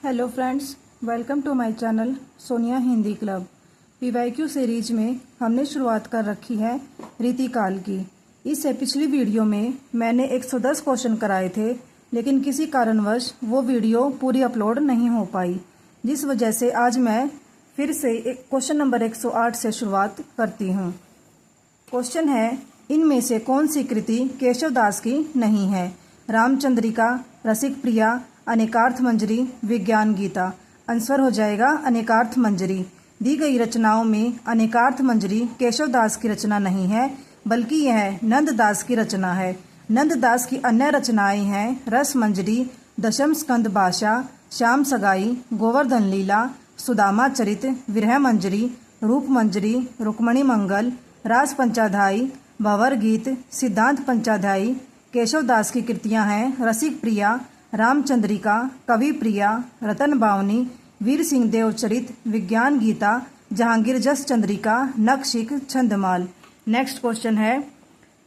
Hello friends, welcome to my channel Sonia Hindi club. PYQ series में हमने शुरुआत कर रखी है रीतिकाल की। इससे पिछली वीडियो में मैंने 110 क्वेश्चन कराए थे, लेकिन किसी कारणवश वो वीडियो पूरी अपलोड नहीं हो पाई, जिस वजह से आज मैं फिर से क्वेश्चन नंबर 108 से शुरुआत करती हूँ। क्वेश्चन है, इनमें से कौन सी कृति केशवदास की नहीं है? रामचंद्रिका, रसिक प्रिया, अनेकार्थ मंजरी, विज्ञान गीता। आंसर हो जाएगा अनेकार्थ मंजरी। दी गई रचनाओं में अनेकार्थ मंजरी केशवदास की रचना नहीं है, बल्कि यह नंददास की रचना है। नंददास की अन्य रचनाएं हैं रस मंजरी, दशम स्कंद भाषा, श्याम सगाई, गोवर्धन लीला, सुदामा चरित, विरह मंजरी, रूप मंजरी, रुक्मणी मंगल, रास पंचाध्यायी, भंवर गीत, सिद्धांत पंचाध्यायी। केशवदास की कृतियां हैं रसिक प्रिया, रामचंद्रिका, कवि प्रिया, रतन बावनी, वीर सिंह देव चरित, विज्ञान गीता, जहांगीर जस चंद्रिका, नखशिख, छंदमाल। नेक्स्ट क्वेश्चन है,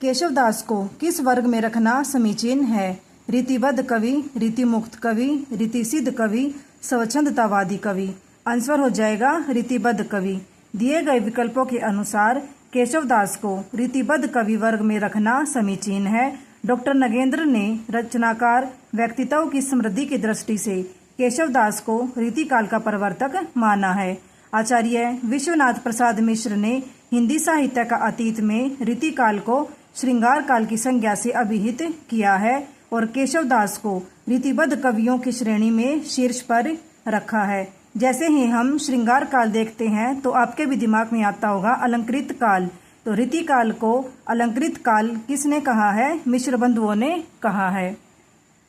केशवदास को किस वर्ग में रखना समीचीन है? रीतिबद्ध कवि, रीतिमुक्त कवि, रीतिसिद्ध कवि, स्वच्छंदतावादी कवि। आंसर हो जाएगा रीतिबद्ध कवि। दिए गए विकल्पों के अनुसार केशवदास को रीतिबद्ध कवि वर्ग में रखना समीचीन है। डॉक्टर नगेंद्र ने रचनाकार व्यक्तित्व की समृद्धि की दृष्टि से केशवदास को रीतिकाल का प्रवर्तक माना है। आचार्य विश्वनाथ प्रसाद मिश्र ने हिंदी साहित्य का अतीत में रीतिकाल को श्रृंगार काल की संज्ञा से अभिहित किया है और केशवदास को रीतिबद्ध कवियों की श्रेणी में शीर्ष पर रखा है। जैसे ही हम श्रृंगार काल देखते हैं तो आपके भी दिमाग में आता होगा अलंकृत काल। तो रीतिकाल को अलंकृत काल किसने कहा है? मिश्र बंधुओं ने कहा है।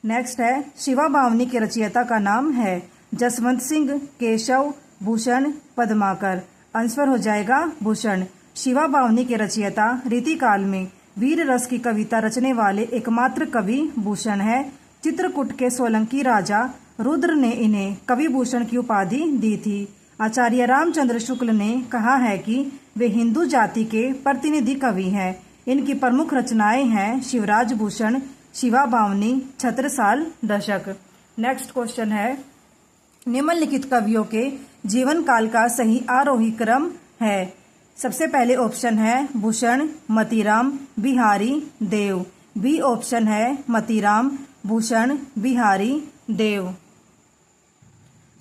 नेक्स्ट है, शिवा बावनी के रचयिता का नाम है जसवंत सिंह, केशव, भूषण, पद्माकर। आंसर हो जाएगा भूषण। शिवा बावनी के रचयिता रीतिकाल में वीर रस की कविता रचने वाले एकमात्र कवि भूषण है। चित्रकूट के सोलंकी राजा रुद्र ने इन्हें कवि भूषण की उपाधि दी थी। आचार्य रामचंद्र शुक्ल ने कहा है कि वे हिंदू जाति के प्रतिनिधि कवि हैं। इनकी प्रमुख रचनाएं हैं शिवराज भूषण, शिवा बावनी, छत्रसाल, दशक। नेक्स्ट क्वेश्चन है, निम्नलिखित कवियों के जीवन काल का सही आरोही क्रम है? सबसे पहले ऑप्शन है भूषण, मतीराम, बिहारी, देव। बी ऑप्शन है मतीराम, भूषण, बिहारी, देव।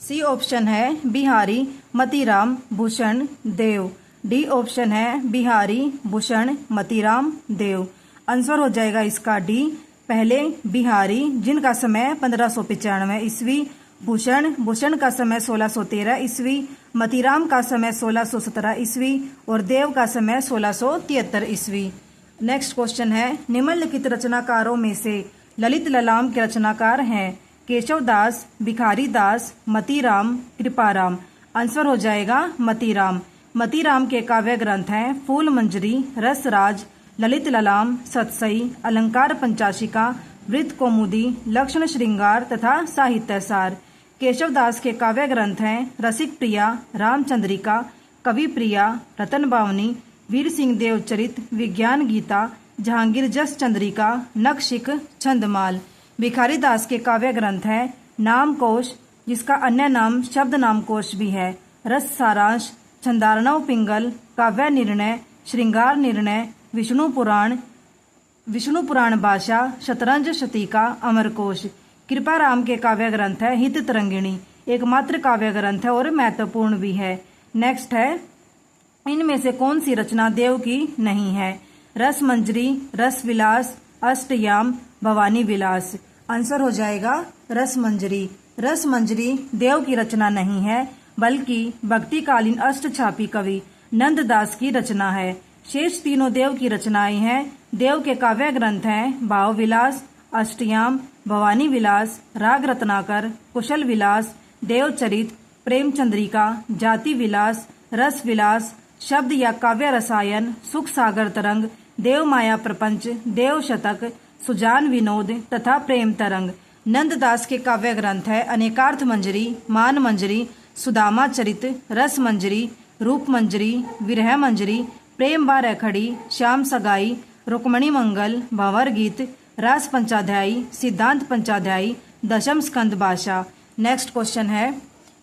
सी ऑप्शन है बिहारी, मतीराम, भूषण, देव। डी ऑप्शन है बिहारी, भूषण, मतीराम, देव। आंसर हो जाएगा इसका डी, पहले बिहारी, जिनका समय 1595 ईस्वी, भूषण का समय 1613 ईस्वी, मतीराम का समय 1617 ईस्वी और देव का समय 1673 ईस्वी। नेक्स्ट क्वेश्चन है, निम्नलिखित रचनाकारों में से ललित ललाम के रचनाकार हैं केशवदास, भिखारी दास, मतीराम, कृपाराम। आंसर हो जाएगा मतीराम। मतीराम के काव्य ग्रंथ हैं फूल मंजरी, रसराज, ललित ललाम, सतसई, अलंकार पंचाशिका, वृत्त कौमुदी, लक्षण श्रृंगार तथा साहित्य सार। केशवदास के काव्य ग्रंथ हैं रसिक प्रिया, रामचंद्रिका, कवि प्रिया, रतन बावनी, वीर सिंह देव चरित, विज्ञान गीता, जहांगीर जस चंद्रिका, नखशिख, छंदमाल। भिखारी दास के काव्य ग्रंथ है नामकोश, जिसका अन्य नाम शब्द नामकोश भी है, रस सारांश, छंदार्णव पिंगल, काव्य निर्णय, श्रृंगार निर्णय, विष्णु पुराण भाषा, शतरंज शतीका, अमरकोश। कृपाराम के काव्य ग्रंथ है हित तरंगिणी, एकमात्र काव्य ग्रंथ है और महत्वपूर्ण भी है। नेक्स्ट है, इनमें से कौन सी रचना देव की नहीं है? रस मंजरी, रस विलास, अष्टयाम, भवानी विलास। आंसर हो जाएगा रस मंजरी। रस मंजरी देव की रचना नहीं है, बल्कि भक्तिकालीन अष्टछापी कवि नंददास की रचना है। शेष तीनों देव की रचनाएं हैं। देव के काव्य ग्रंथ हैं भाव विलास, अष्टयाम, भवानी विलास, राग रत्नाकर, कुशल विलास, देवचरित, प्रेम चंद्रिका, जाति विलास, रस विलास, शब्द या काव्य रसायन, सुख सागर तरंग, देव माया प्रपंच, देव शतक, सुजान विनोद तथा प्रेम तरंग। नंददास के काव्य ग्रंथ है अनेकार्थ मंजरी, मान मंजरी, सुदामा चरित, रस मंजरी, रूप मंजरी, विरह मंजरी, प्रेम बारह खड़ी, श्याम सगाई, रुक्मणी मंगल, भंवर गीत, रास पंचाध्यायी, सिद्धांत पंचाध्यायी, दशम स्कंद भाषा। नेक्स्ट क्वेश्चन है,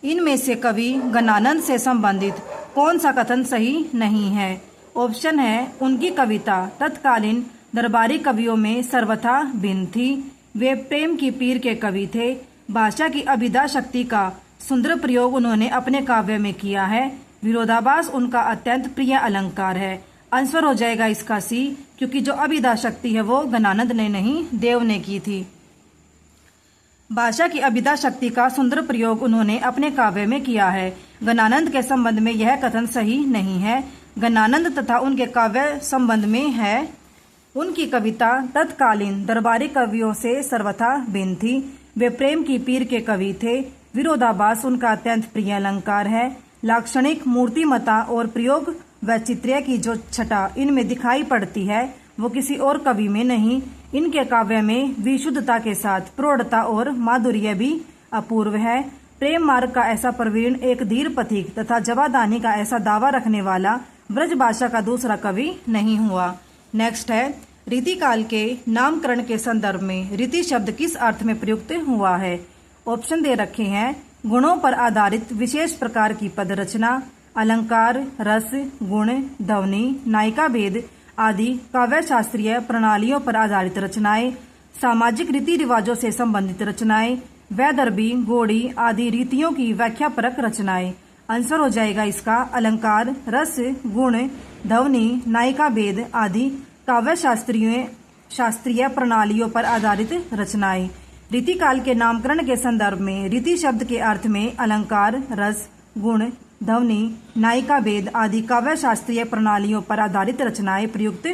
इनमें से कवि गणानंद से संबंधित कौन सा कथन सही नहीं है? ऑप्शन है, उनकी कविता तत्कालीन दरबारी कवियों में सर्वथा भिन्न थी। वे प्रेम की पीर के कवि थे। भाषा की अभिधा शक्ति का सुंदर प्रयोग उन्होंने अपने काव्य में किया है। विरोधाभास उनका अत्यंत प्रिय अलंकार है। आंसर हो जाएगा इसका सी, क्योंकि जो अभिधा शक्ति है वो गणानंद ने नहीं, देव ने की थी। भाषा की अभिधा शक्ति का सुंदर प्रयोग उन्होंने अपने काव्य में किया है। गणानंद के संबंध में यह कथन सही नहीं है। गणानंद तथा उनके काव्य संबंध में है, उनकी कविता तत्कालीन दरबारी कवियों से सर्वथा भिन्न थी। वे प्रेम की पीर के कवि थे। विरोधाभास उनका अत्यंत प्रिय अलंकार है। लाक्षणिक, मूर्तिमता और प्रयोग वैचित्र्य की जो छटा इनमें दिखाई पड़ती है वो किसी और कवि में नहीं। इनके काव्य में विशुद्धता के साथ प्रौढ़ता और माधुर्य भी अपूर्व है। प्रेम मार्ग का ऐसा प्रवीण, एक धीर पथिक तथा जवादानी का ऐसा दावा रखने वाला ब्रज भाषा का दूसरा कवि नहीं हुआ। नेक्स्ट है, रीतिकाल के नामकरण के संदर्भ में रीति शब्द किस अर्थ में प्रयुक्त हुआ है? ऑप्शन दे रखे हैं, गुणों पर आधारित विशेष प्रकार की पद रचना, अलंकार, रस, गुण, ध्वनि, नायिका भेद आदि काव्य शास्त्रीय प्रणालियों पर आधारित रचनाएं, सामाजिक रीति रिवाजों से संबंधित रचनाएं, वैदर्भी, गोड़ी आदि रीतियों की व्याख्यापरक रचनाएं। आंसर हो जाएगा इसका अलंकार, रस, गुण, ध्वनि, नायिका भेद आदि काव्य शास्त्रीय प्रणालियों पर आधारित रचनाएं। रीतिकाल के नामकरण के संदर्भ में रीति शब्द के अर्थ में अलंकार, रस, गुण, ध्वनि, नायिका भेद आदि काव्य शास्त्रीय प्रणालियों पर आधारित रचनाएं प्रयुक्त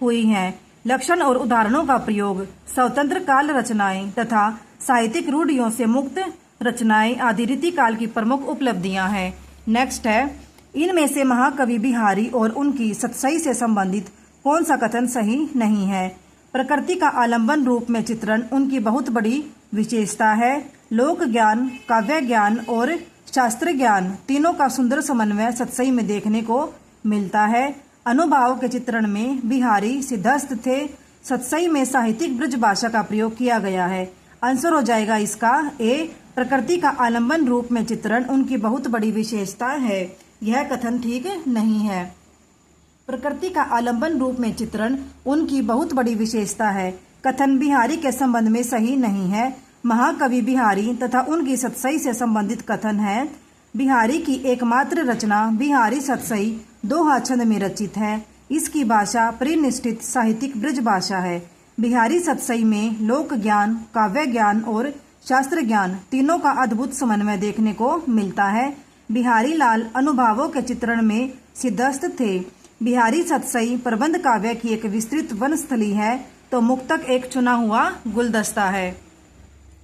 हुई हैं। लक्षण और उदाहरणों का प्रयोग, स्वतंत्र काल रचनाएं तथा साहित्यिक रूढ़ियों से मुक्त रचनाएं आदि रीतिकाल की प्रमुख उपलब्धियां हैं। नेक्स्ट है, इनमें से महाकवि बिहारी और उनकी सतसई से संबंधित कौन सा कथन सही नहीं है? प्रकृति का आलंबन रूप में चित्रण उनकी बहुत बड़ी विशेषता है। लोक ज्ञान, काव्य ज्ञान और शास्त्र ज्ञान तीनों का सुंदर समन्वय सतसई में देखने को मिलता है। अनुभाव के चित्रण में बिहारी सिद्धहस्त थे। सतसई में साहित्यिक ब्रज भाषा का प्रयोग किया गया है। आंसर हो जाएगा इसका ए, प्रकृति का आलंबन रूप में चित्रण उनकी बहुत बड़ी विशेषता है। यह कथन ठीक नहीं है। प्रकृति का आलंबन रूप में चित्रण उनकी बहुत बड़ी विशेषता है। कथन बिहारी के संबंध में सही नहीं है। महाकवि बिहारी तथा उनकी सतसई से संबंधित कथन है। बिहारी की एकमात्र रचना बिहारी सतसई दोहा छंद में रचित है। इसकी भाषा परिनिष्ठित साहित्यिक ब्रज भाषा है। बिहारी सतसई में लोक ज्ञान, काव्य ज्ञान और शास्त्र ज्ञान तीनों का अद्भुत समन्वय देखने को मिलता है। बिहारी लाल अनुभावों के चित्रण में सिद्धहस्त थे। बिहारी सतसई प्रबंध काव्य की एक विस्तृत वनस्थली है तो मुक्तक एक चुना हुआ गुलदस्ता है।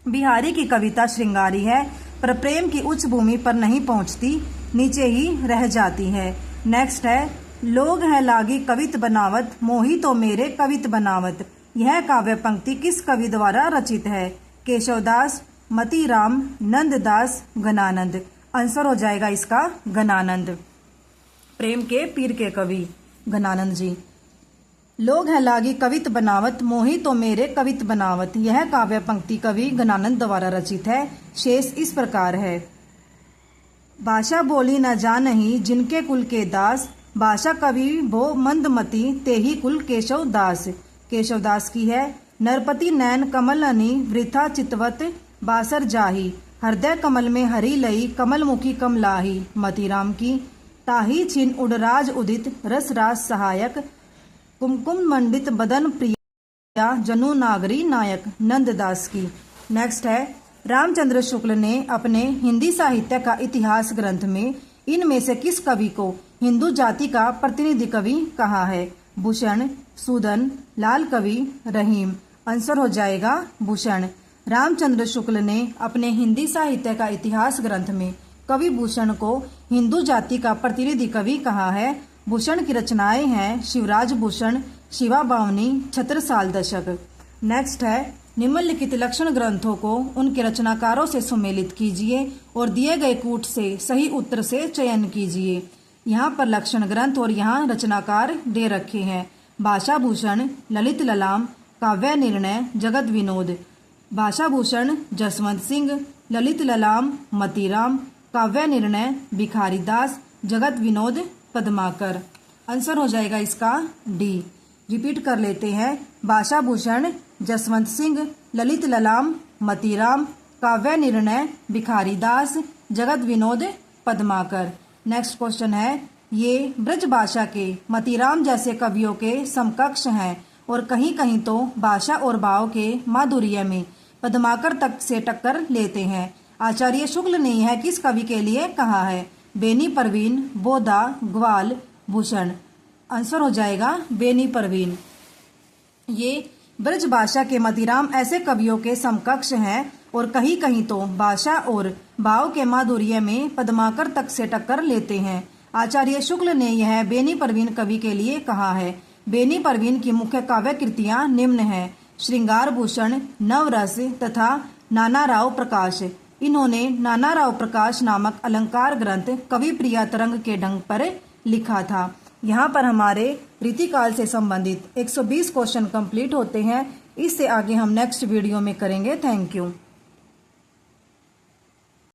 बिहारी की कविता श्रृंगारी है पर प्रेम की उच्च भूमि पर नहीं पहुंचती, नीचे ही रह जाती है। नेक्स्ट है, लोग है लागी कवित बनावत, मोही तो मेरे कवित बनावत। यह काव्य पंक्ति किस कवि द्वारा रचित है? केशवदास, मतीराम, नंददास, गणानंद। आंसर हो जाएगा इसका गणानंद। प्रेम के पीर के कवि गणानंद जी। लोग है लागी कवित बनावत, मोही तो मेरे कवित बनावत। यह काव्य पंक्ति कवि गणानंद द्वारा रचित है। शेष इस प्रकार है, भाषा बोली न जानही जिनके कुल के दास, भाषा कवि भो मंदमती तेही कुल केशव दास। केशवदास की है। नरपति नैन कमल अनी वृथा चितवत बासर जाही, हृदय कमल में हरी लई कमल मुखी कमलाही। मतीराम की। ताही छिन उड़राज उदित रस रास सहायक, कुमकुम मंडित बदन प्रिया जनु नागरी नायक। नंददास की। नेक्स्ट है, रामचंद्र शुक्ल ने अपने हिंदी साहित्य का इतिहास ग्रंथ में इनमें से किस कवि को हिंदू जाति का प्रतिनिधि कवि कहा है? भूषण, सूदन, लाल कवि, रहीम। आंसर हो जाएगा भूषण। रामचंद्र शुक्ल ने अपने हिंदी साहित्य का इतिहास ग्रंथ में कवि भूषण को हिंदू जाति का प्रतिनिधि कवि कहा है। भूषण की रचनाएं हैं शिवराज भूषण, शिवा बावनी, छत्रसाल दशक। नेक्स्ट है, निम्नलिखित लक्षण ग्रंथों को उनके रचनाकारों से सुमेलित कीजिए और दिए गए कूट से सही उत्तर से चयन कीजिए। यहाँ पर लक्षण ग्रंथ और यहाँ रचनाकार दे रखे हैं। भाषा भूषण, ललित ललाम, काव्य निर्णय, जगत विनोद। भाषा भूषण जसवंत सिंह, ललित ललाम, मतीराम, काव्य निर्णय, भिखारी दास, जगत विनोद, पद्माकर। आंसर हो जाएगा इसका डी। रिपीट कर लेते हैं। भाषा भूषण जसवंत सिंह, ललित ललाम, मतीराम, काव्य निर्णय, भिखारी दास, जगत विनोद, पद्माकर। नेक्स्ट क्वेश्चन है, ये ब्रज भाषा के मतीराम जैसे कवियों के समकक्ष हैं और कहीं कहीं तो भाषा और भाव के माधुर्य में पद्माकर तक से टक्कर लेते हैं। आचार्य शुक्ल ने यह किस कवि के लिए कहा है? बेनी परवीन, बोधा, ग्वाल, भूषण। आंसर हो जाएगा बेनी परवीन। ये ब्रज भाषा के मतीराम ऐसे कवियों के समकक्ष हैं और कहीं कहीं तो भाषा और भाव के माधुर्य में पद्माकर तक से टक्कर लेते हैं। आचार्य शुक्ल ने यह बेनी परवीन कवि के लिए कहा है। बेनी परवीन की मुख्य काव्य कृतियां निम्न हैं: श्रृंगार भूषण, नवरस तथा नाना राव प्रकाश। इन्होंने नाना राव प्रकाश नामक अलंकार ग्रंथ कवि प्रिया तरंग के ढंग पर लिखा था। यहाँ पर हमारे रीतिकाल से संबंधित 120 क्वेश्चन कंप्लीट होते हैं। इससे आगे हम नेक्स्ट वीडियो में करेंगे। Thank you.